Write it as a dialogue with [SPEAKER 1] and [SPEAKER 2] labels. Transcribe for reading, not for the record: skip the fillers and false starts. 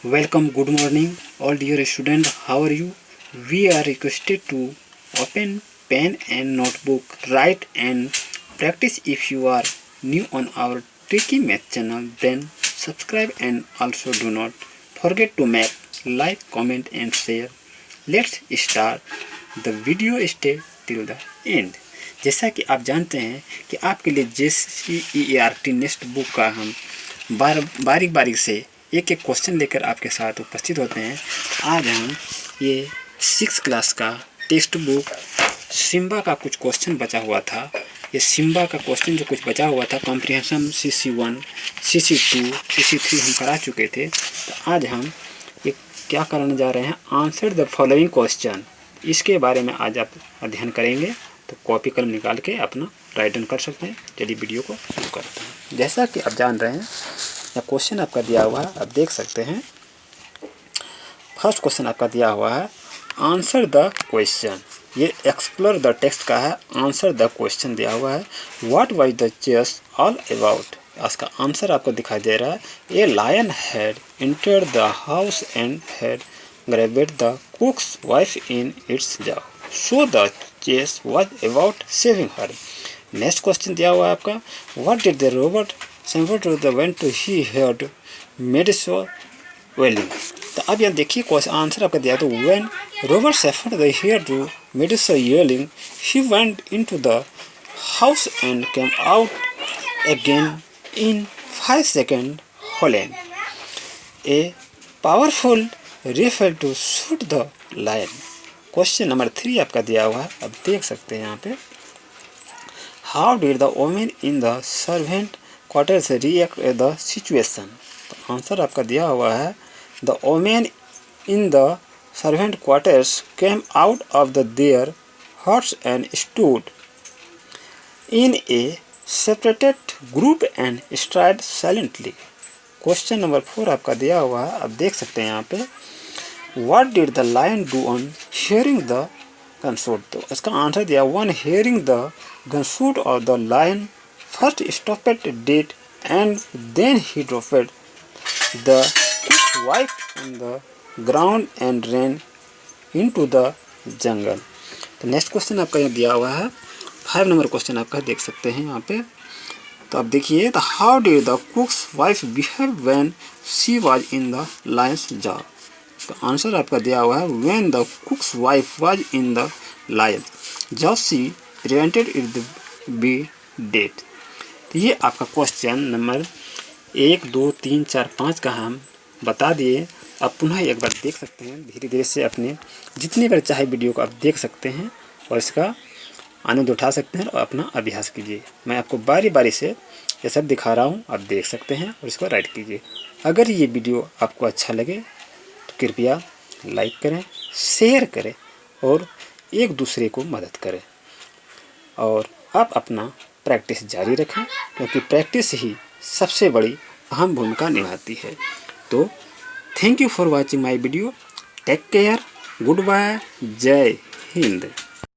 [SPEAKER 1] Welcome, good morning, all dear students. How are you? We are requested to open pen and notebook, write and practice. If you are new on our tricky math channel, then subscribe and also do not forget to make like, comment and share. Let's start the video. Stay till the end. जैसा कि आप जानते हैं कि आपके लिए JCERT next book का हम बारीक बारीक से एक एक क्वेश्चन लेकर आपके साथ उपस्थित होते हैं। आज हम ये 6 क्लास का टेक्स्ट बुक सिम्बा का कुछ क्वेश्चन बचा हुआ था। ये सिम्बा का क्वेश्चन जो कुछ बचा हुआ था, कॉम्प्रिहेंशन CC1, CC2, CC3 हम करा चुके थे। तो आज हम ये क्या करने जा रहे हैं, आंसर द फॉलोइंग क्वेश्चन, इसके बारे में आज आप अध्ययन करेंगे। तो कॉपी कलम निकाल के अपना राइट डाउन कर सकते हैं। चलिए वीडियो को शुरू करते हैं। जैसा कि आप जान रहे हैं, यह क्वेश्चन आपका दिया हुआ है, आप देख सकते हैं। फर्स्ट क्वेश्चन आपका दिया हुआ है, आंसर द क्वेश्चन। ये एक्सप्लोर द टेक्स्ट का है, आंसर द क्वेश्चन दिया हुआ है। What was the chase all about. इसका आंसर आपको दिखाई दे रहा है। A lion had entered the house and had grabbed the cook's wife in its jaw, so the chase was about saving her. Next question दिया हुआ है आपका, what did the Robert Samford to the went to he heard madiso wailing. तो अब यहाँ देखिए question answer आपका दिया। तो when Robert Samford the here to madiso wailing, he went into the house and came out again in 5 seconds holding. A powerful rifle to shoot the lion. Question number 3 आपका दिया हुआ है, अब देख सकते हैं यहाँ पे। How did the women in the servant quarters react the situation. तो आंसर आपका दिया हुआ है, the women in the servant quarters came out of the their huts and stood in a separated group and stride silently. Question number 4 आपका दिया हुआ है, अब देख सकते हैं यहाँ पे। What did the lion do on hearing the gunshot? तो इसका आंसर दिया, one hearing the gunshot of the lion first stopped dead and then he dropped the wife on the ground and ran into the jungle। तो next question आपका यहाँ दिया हुआ है, 5 number question आपका देख सकते हैं यहाँ पे। तो अब देखिए, तो how did the cook's wife behave when she was in the lion's jaw। तो आंसर आपका दिया हुआ है, when the cook's wife was in the lion jaw she prevented it to be dead। तो ये आपका क्वेश्चन नंबर 1, 2, 3, 4, 5 का हम बता दिए। आप पुनः एक बार देख सकते हैं, धीरे धीरे से अपने जितनी बार चाहे वीडियो को आप देख सकते हैं और इसका आनंद उठा सकते हैं और अपना अभ्यास कीजिए। मैं आपको बारी बारी से ये सब दिखा रहा हूँ, आप देख सकते हैं और इसको राइट कीजिए। अगर ये वीडियो आपको अच्छा लगे तो कृपया लाइक करें, शेयर करें और एक दूसरे को मदद करें। और आप अपना प्रैक्टिस जारी रखें, क्योंकि प्रैक्टिस ही सबसे बड़ी अहम भूमिका निभाती है। तो thank you for watching my video. Take care, good bye, Jai Hind.